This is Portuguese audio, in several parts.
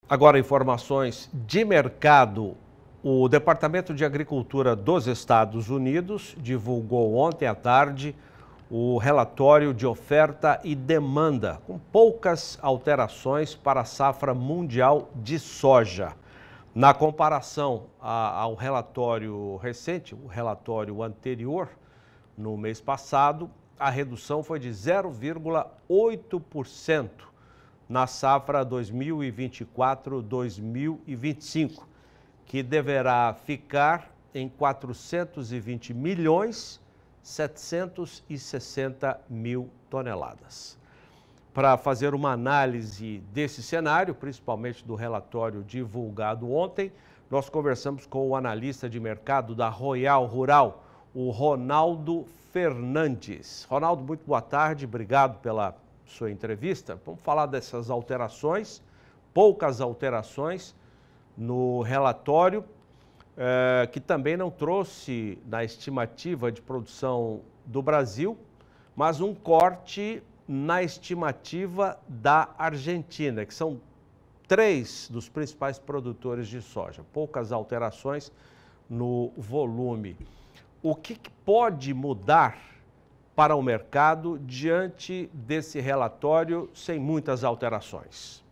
Agora, informações de mercado. O Departamento de Agricultura dos Estados Unidos divulgou ontem à tarde o relatório de oferta e demanda, com poucas alterações para a safra mundial de soja. Na comparação ao relatório recente, o relatório anterior, no mês passado, a redução foi de 0,8% na safra 2024-2025, que deverá ficar em 420 milhões 760 mil toneladas. Para fazer uma análise desse cenário, principalmente do relatório divulgado ontem, nós conversamos com o analista de mercado da Royal Rural, o Ronaldo Fernandes. Ronaldo, muito boa tarde, obrigado pela sua entrevista. Vamos falar dessas alterações, poucas alterações no relatório, que também não trouxe na estimativa de produção do Brasil, mas um corte na estimativa da Argentina, que são 3 dos principais produtores de soja. Poucas alterações no volume. O que pode mudar para o mercado diante desse relatório sem muitas alterações?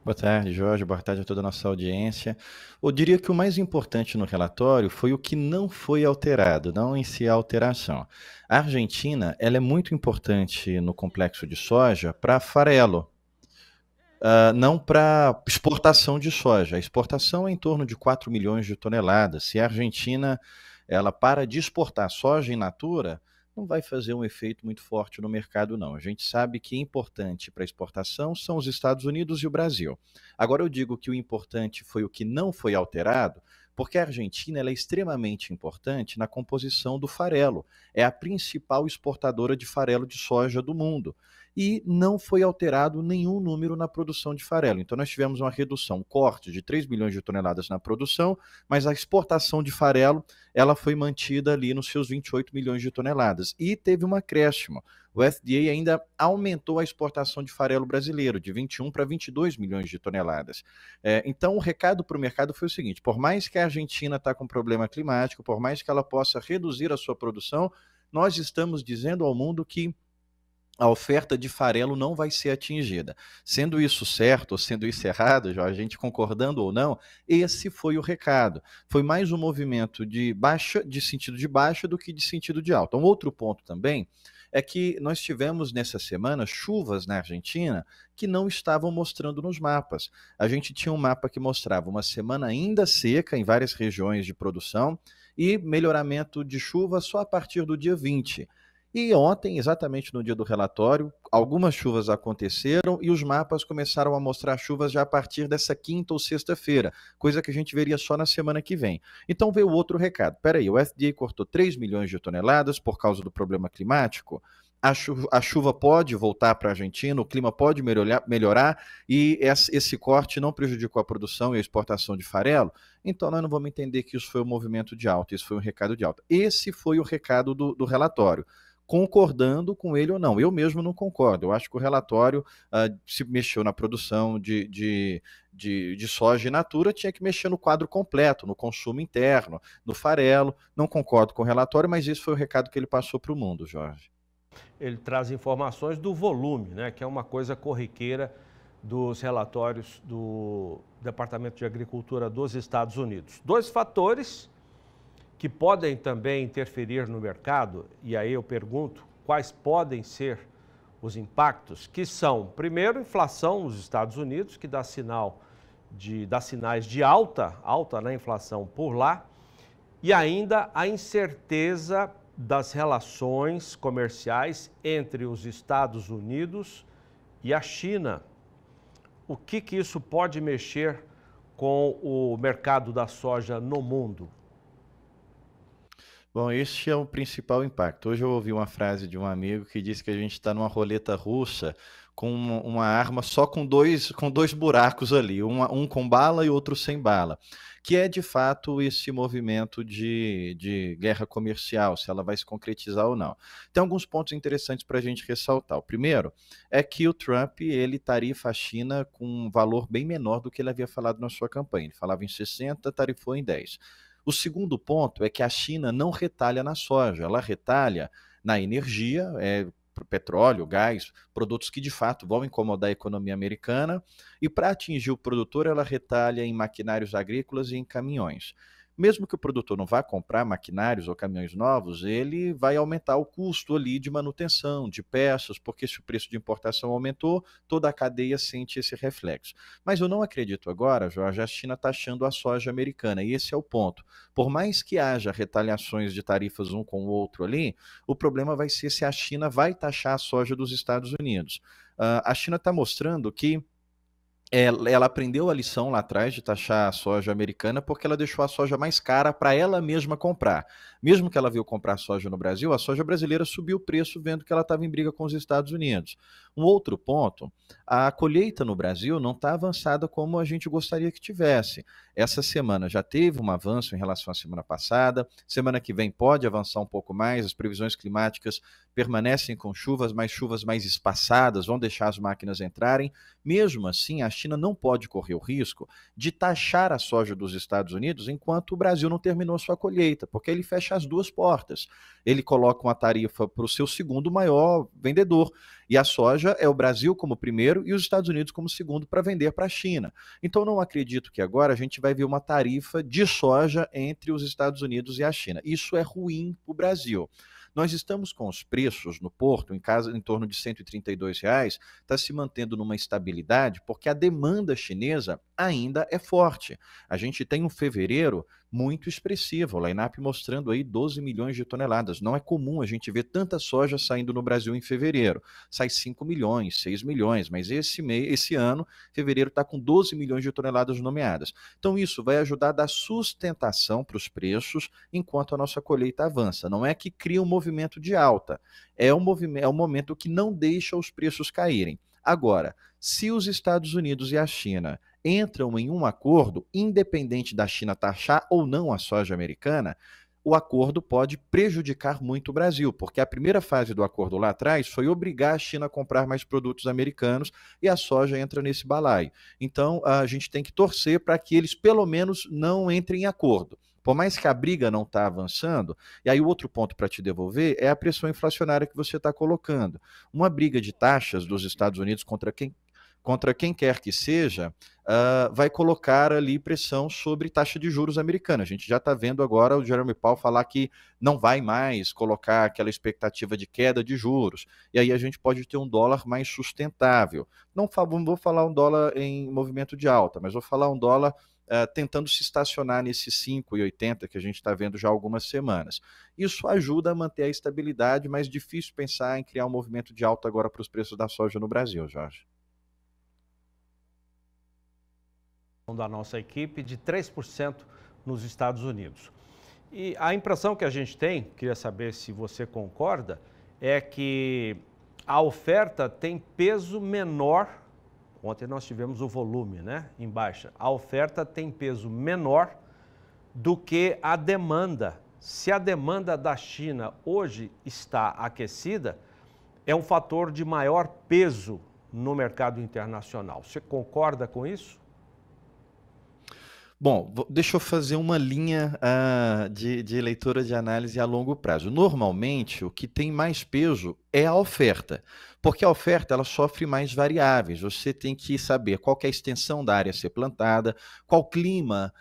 Boa tarde, Jorge. Boa tarde a toda a nossa audiência. Eu diria que o mais importante no relatório foi o que não foi alterado, não em si a alteração. A Argentina, ela é muito importante no complexo de soja para farelo, não para exportação de soja. A exportação é em torno de 4 milhões de toneladas. Se a Argentina ela para de exportar soja in natura, não vai fazer um efeito muito forte no mercado, não. A gente sabe que importante para exportação são os Estados Unidos e o Brasil. Agora eu digo que o importante foi o que não foi alterado, porque a Argentina ela é extremamente importante na composição do farelo. É a principal exportadora de farelo de soja do mundo. E não foi alterado nenhum número na produção de farelo. Então nós tivemos uma redução, um corte de 3 milhões de toneladas na produção, mas a exportação de farelo ela foi mantida ali nos seus 28 milhões de toneladas. E teve um acréscimo. O FDA ainda aumentou a exportação de farelo brasileiro, de 21 para 22 milhões de toneladas. Então, o recado para o mercado foi o seguinte: por mais que a Argentina está com problema climático, por mais que ela possa reduzir a sua produção, nós estamos dizendo ao mundo que a oferta de farelo não vai ser atingida. Sendo isso certo ou sendo isso errado, já a gente concordando ou não, esse foi o recado. Foi mais um movimento de baixa, de sentido de baixa do que de sentido de alta. Um outro ponto também é que nós tivemos nessa semana chuvas na Argentina que não estavam mostrando nos mapas. A gente tinha um mapa que mostrava uma semana ainda seca em várias regiões de produção e melhoramento de chuva só a partir do dia 20. E ontem, exatamente no dia do relatório, algumas chuvas aconteceram e os mapas começaram a mostrar chuvas já a partir dessa quinta ou sexta-feira, coisa que a gente veria só na semana que vem. Então veio outro recado. Peraí, o FDA cortou 3 milhões de toneladas por causa do problema climático? A chuva pode voltar para a Argentina, o clima pode melhorar e esse corte não prejudicou a produção e a exportação de farelo? Então nós não vamos entender que isso foi um movimento de alta, isso foi um recado de alta. Esse foi o recado do relatório, concordando com ele ou não. Eu mesmo não concordo. Eu acho que o relatório se mexeu na produção de soja in natura, tinha que mexer no quadro completo, no consumo interno, no farelo. Não concordo com o relatório, mas esse foi o recado que ele passou para o mundo, Jorge. Ele traz informações do volume, né, que é uma coisa corriqueira dos relatórios do Departamento de Agricultura dos Estados Unidos. 2 fatores que podem também interferir no mercado, e aí eu pergunto quais podem ser os impactos, que são, primeiro, inflação nos Estados Unidos, que dá sinais de alta na inflação por lá, e ainda a incerteza das relações comerciais entre os Estados Unidos e a China. O que isso pode mexer com o mercado da soja no mundo? Bom, esse é o principal impacto. Hoje eu ouvi uma frase de um amigo que disse que a gente está numa roleta russa com uma arma só com dois buracos ali, um com bala e outro sem bala. que é de fato esse movimento de guerra comercial, se ela vai se concretizar ou não. Tem alguns pontos interessantes para a gente ressaltar. O primeiro é que o Trump ele tarifa a China com um valor bem menor do que ele havia falado na sua campanha. Ele falava em 60, tarifou em 10. O segundo ponto é que a China não retalha na soja, ela retalha na energia, petróleo, gás, produtos que de fato vão incomodar a economia americana, e para atingir o produtor, ela retalha em maquinários agrícolas e em caminhões. Mesmo que o produtor não vá comprar maquinários ou caminhões novos, ele vai aumentar o custo ali de manutenção, de peças, porque se o preço de importação aumentou, toda a cadeia sente esse reflexo. Mas eu não acredito agora, Jorge, a China taxando a soja americana, e esse é o ponto. Por mais que haja retaliações de tarifas um com o outro ali, o problema vai ser se a China vai taxar a soja dos Estados Unidos. A China está mostrando que ela aprendeu a lição lá atrás de taxar a soja americana porque ela deixou a soja mais cara para ela mesma comprar. Mesmo que ela veio comprar soja no Brasil, a soja brasileira subiu o preço vendo que ela estava em briga com os Estados Unidos. Um outro ponto, a colheita no Brasil não está avançada como a gente gostaria que tivesse. Essa semana já teve um avanço em relação à semana passada, semana que vem pode avançar um pouco mais, as previsões climáticas permanecem com chuvas mais espaçadas, vão deixar as máquinas entrarem. Mesmo assim, a China não pode correr o risco de taxar a soja dos Estados Unidos enquanto o Brasil não terminou sua colheita, porque ele fecha as duas portas. Ele coloca uma tarifa para o seu segundo maior vendedor, e a soja é o Brasil como primeiro e os Estados Unidos como segundo para vender para a China. Então não acredito que agora a gente vai ver uma tarifa de soja entre os Estados Unidos e a China. Isso é ruim para o Brasil. Nós estamos com os preços no porto em torno de R$ 132, está se mantendo numa estabilidade porque a demanda chinesa ainda é forte. A gente tem um fevereiro muito expressivo, a Line-up mostrando aí 12 milhões de toneladas. Não é comum a gente ver tanta soja saindo no Brasil em fevereiro. Sai 5 milhões, 6 milhões, mas esse ano, fevereiro está com 12 milhões de toneladas nomeadas. Então isso vai ajudar a dar sustentação para os preços enquanto a nossa colheita avança. Não é que cria um movimento de alta, é um momento que não deixa os preços caírem. Agora, se os Estados Unidos e a China entram em um acordo, independente da China taxar ou não a soja americana, o acordo pode prejudicar muito o Brasil, porque a primeira fase do acordo lá atrás foi obrigar a China a comprar mais produtos americanos e a soja entra nesse balaio. Então, a gente tem que torcer para que eles, pelo menos, não entrem em acordo. Por mais que a briga não está avançando, e aí o outro ponto para te devolver é a pressão inflacionária que você está colocando. Uma briga de taxas dos Estados Unidos contra quem quer que seja, vai colocar ali pressão sobre taxa de juros americana. A gente já está vendo agora o Jerome Powell falar que não vai mais colocar aquela expectativa de queda de juros, e aí a gente pode ter um dólar mais sustentável. Não vou falar um dólar em movimento de alta, mas vou falar um dólar tentando se estacionar nesses 5,80 que a gente está vendo já há algumas semanas. Isso ajuda a manter a estabilidade, mas difícil pensar em criar um movimento de alta agora para os preços da soja no Brasil, Jorge. Da nossa equipe de 3% nos Estados Unidos. E a impressão que a gente tem, queria saber se você concorda, é que a oferta tem peso menor. Ontem nós tivemos o volume, né, em baixa. A oferta tem peso menor do que a demanda. Se a demanda da China hoje está aquecida, é um fator de maior peso no mercado internacional. Você concorda com isso? Bom, deixa eu fazer uma linha de leitura de análise a longo prazo. Normalmente, o que tem mais peso é a oferta, porque a oferta ela sofre mais variáveis. Você tem que saber qual que é a extensão da área a ser plantada, qual clima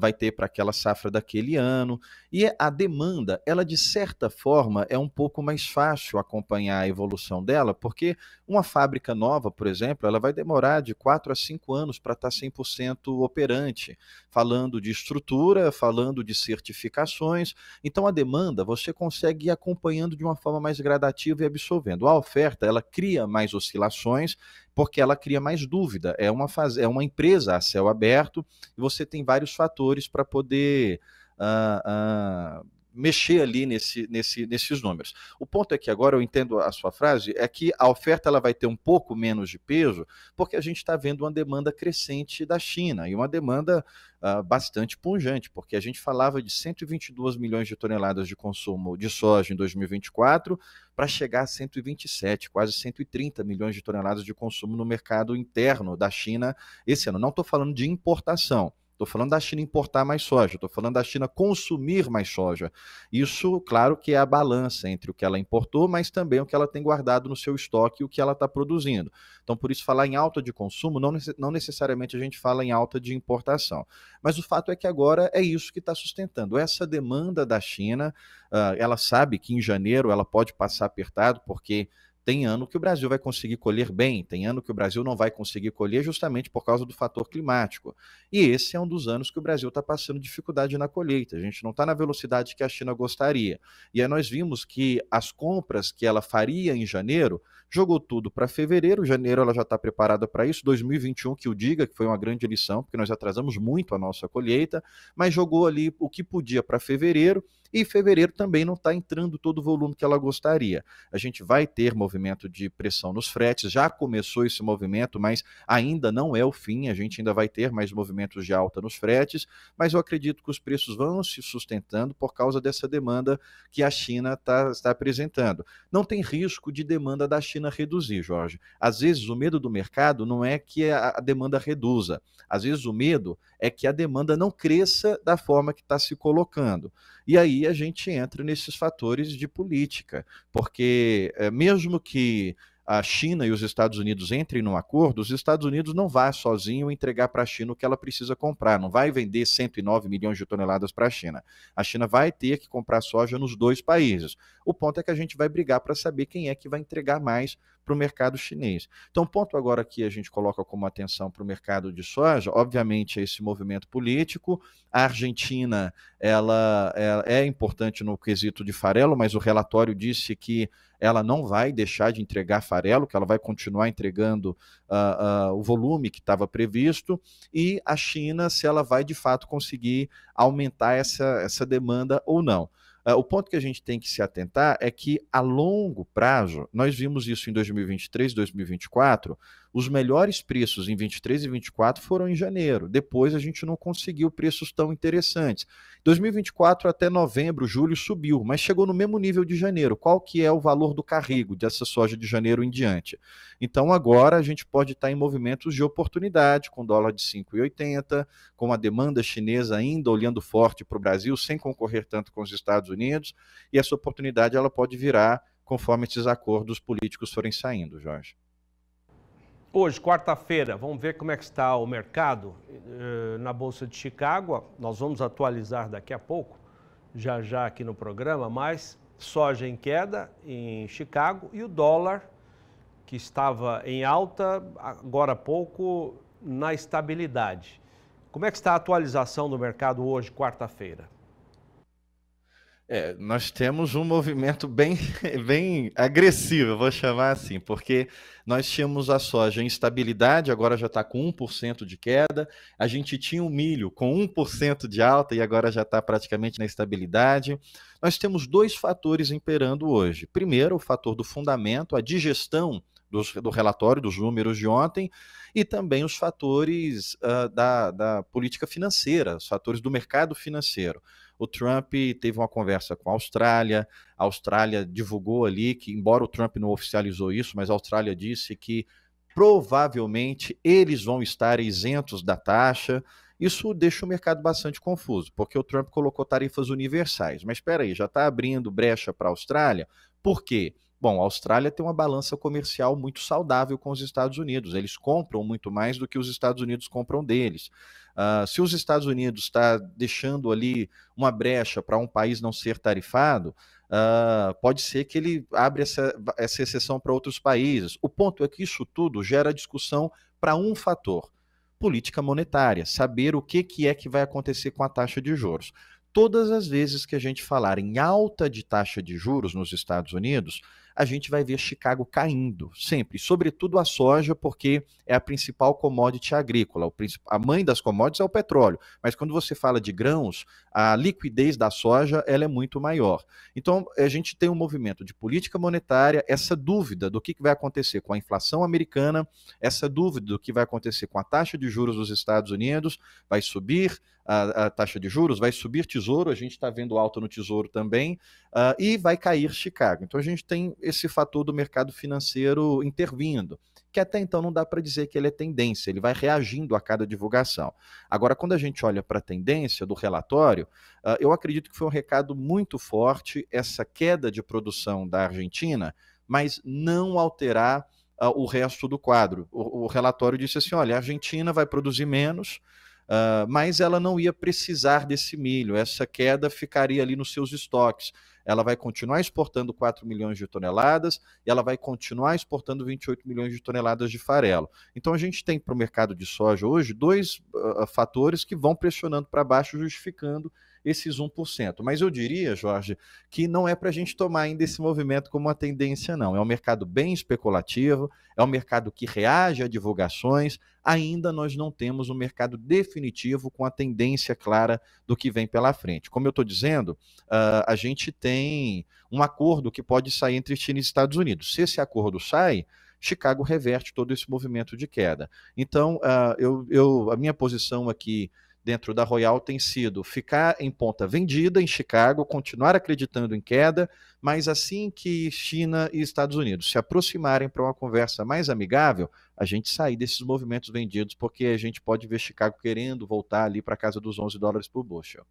vai ter para aquela safra daquele ano, e a demanda, ela de certa forma é um pouco mais fácil acompanhar a evolução dela, porque uma fábrica nova, por exemplo, ela vai demorar de 4 a 5 anos para estar 100% operante, falando de estrutura, falando de certificações. Então a demanda você consegue ir acompanhando de uma forma mais gradativa e absorvendo. A oferta, ela cria mais oscilações, porque ela cria mais dúvida. É uma empresa a céu aberto e você tem vários fatores para poder mexer ali nesses números. O ponto é que agora eu entendo a sua frase, é que a oferta ela vai ter um pouco menos de peso, porque a gente está vendo uma demanda crescente da China, e uma demanda bastante pungente, porque a gente falava de 122 milhões de toneladas de consumo de soja em 2024, para chegar a 127, quase 130 milhões de toneladas de consumo no mercado interno da China esse ano. Não estou falando de importação. Estou falando da China importar mais soja, estou falando da China consumir mais soja. Isso, claro que é a balança entre o que ela importou, mas também o que ela tem guardado no seu estoque e o que ela está produzindo. Então, por isso, falar em alta de consumo, não necessariamente a gente fala em alta de importação. Mas o fato é que agora é isso que está sustentando. Essa demanda da China, ela sabe que em janeiro ela pode passar apertado, porque tem ano que o Brasil vai conseguir colher bem, tem ano que o Brasil não vai conseguir colher justamente por causa do fator climático. E esse é um dos anos que o Brasil está passando dificuldade na colheita. A gente não está na velocidade que a China gostaria. E aí nós vimos que as compras que ela faria em janeiro, jogou tudo para fevereiro. Janeiro ela já está preparada para isso. 2021 que o diga, que foi uma grande lição, porque nós atrasamos muito a nossa colheita, mas jogou ali o que podia para fevereiro. E fevereiro também não está entrando todo o volume que ela gostaria. A gente vai ter movimento de pressão nos fretes, já começou esse movimento, mas ainda não é o fim, a gente ainda vai ter mais movimentos de alta nos fretes, mas eu acredito que os preços vão se sustentando por causa dessa demanda que a China está apresentando. Não tem risco de demanda da China reduzir, Jorge. Às vezes o medo do mercado não é que a demanda reduza, às vezes o medo é que a demanda não cresça da forma que está se colocando. E aí a gente entra nesses fatores de política, porque mesmo que a China e os Estados Unidos entrem num acordo, os Estados Unidos não vai sozinho entregar para a China o que ela precisa comprar, não vai vender 109 milhões de toneladas para a China. A China vai ter que comprar soja nos dois países. O ponto é que a gente vai brigar para saber quem é que vai entregar mais para o mercado chinês. Então, o ponto agora que a gente coloca como atenção para o mercado de soja, obviamente, é esse movimento político. A Argentina, ela é importante no quesito de farelo, mas o relatório disse que ela não vai deixar de entregar farelo, que ela vai continuar entregando o volume que estava previsto, e a China, se ela vai de fato conseguir aumentar essa demanda ou não. O ponto que a gente tem que se atentar é que, a longo prazo, nós vimos isso em 2023, 2024, os melhores preços em 23 e 24 foram em janeiro. Depois a gente não conseguiu preços tão interessantes. 2024 até novembro, julho subiu, mas chegou no mesmo nível de janeiro. Qual que é o valor do carrego dessa soja de janeiro em diante? Então agora a gente pode estar em movimentos de oportunidade, com dólar de 5,80, com a demanda chinesa ainda olhando forte para o Brasil, sem concorrer tanto com os Estados Unidos, e essa oportunidade ela pode virar conforme esses acordos políticos forem saindo, Jorge. Hoje, quarta-feira, vamos ver como é que está o mercado na Bolsa de Chicago. Nós vamos atualizar daqui a pouco, já aqui no programa, mas soja em queda em Chicago e o dólar, que estava em alta, agora há pouco, na estabilidade. Como é que está a atualização do mercado hoje, quarta-feira? Nós temos um movimento bem agressivo, eu vou chamar assim, porque nós tínhamos a soja em estabilidade, agora já está com 1% de queda, a gente tinha o milho com 1% de alta e agora já está praticamente na estabilidade. Nós temos dois fatores imperando hoje. Primeiro, o fator do fundamento, a digestão do relatório, dos números de ontem, e também os fatores da política financeira, os fatores do mercado financeiro. O Trump teve uma conversa com a Austrália divulgou ali que, embora o Trump não oficializou isso, mas a Austrália disse que provavelmente eles vão estar isentos da taxa. Isso deixa o mercado bastante confuso, porque o Trump colocou tarifas universais. Mas espera aí, já está abrindo brecha para a Austrália? Por quê? Bom, a Austrália tem uma balança comercial muito saudável com os Estados Unidos. Eles compram muito mais do que os Estados Unidos compram deles. Se os Estados Unidos está deixando ali uma brecha para um país não ser tarifado, pode ser que ele abra essa exceção para outros países. O ponto é que isso tudo gera discussão para um fator: política monetária, saber o que é que vai acontecer com a taxa de juros. Todas as vezes que a gente falar em alta de taxa de juros nos Estados Unidos, a gente vai ver Chicago caindo, sempre, sobretudo a soja, porque é a principal commodity agrícola, a mãe das commodities é o petróleo, mas quando você fala de grãos, a liquidez da soja ela é muito maior. Então, a gente tem um movimento de política monetária, essa dúvida do que vai acontecer com a inflação americana, essa dúvida do que vai acontecer com a taxa de juros dos Estados Unidos, vai subir a taxa de juros, vai subir tesouro, a gente está vendo alta no tesouro também, e vai cair Chicago. Então a gente tem esse fator do mercado financeiro intervindo, que até então não dá para dizer que ele é tendência, ele vai reagindo a cada divulgação. Agora, quando a gente olha para a tendência do relatório, eu acredito que foi um recado muito forte essa queda de produção da Argentina, mas não alterar o resto do quadro. O relatório disse assim, olha, a Argentina vai produzir menos, mas ela não ia precisar desse milho, essa queda ficaria ali nos seus estoques. Ela vai continuar exportando 4 milhões de toneladas e ela vai continuar exportando 28 milhões de toneladas de farelo. Então a gente tem para o mercado de soja hoje dois fatores que vão pressionando para baixo, justificando esses 1%. Mas eu diria, Jorge, que não é para a gente tomar ainda esse movimento como uma tendência, não. É um mercado bem especulativo, é um mercado que reage a divulgações, ainda nós não temos um mercado definitivo com a tendência clara do que vem pela frente. Como eu estou dizendo, a gente tem um acordo que pode sair entre China e Estados Unidos. Se esse acordo sai, Chicago reverte todo esse movimento de queda. Então, a minha posição aqui dentro da Royal tem sido ficar em ponta vendida em Chicago, continuar acreditando em queda, mas assim que China e Estados Unidos se aproximarem para uma conversa mais amigável, a gente sair desses movimentos vendidos, porque a gente pode ver Chicago querendo voltar ali para a casa dos 11 dólares por bushel.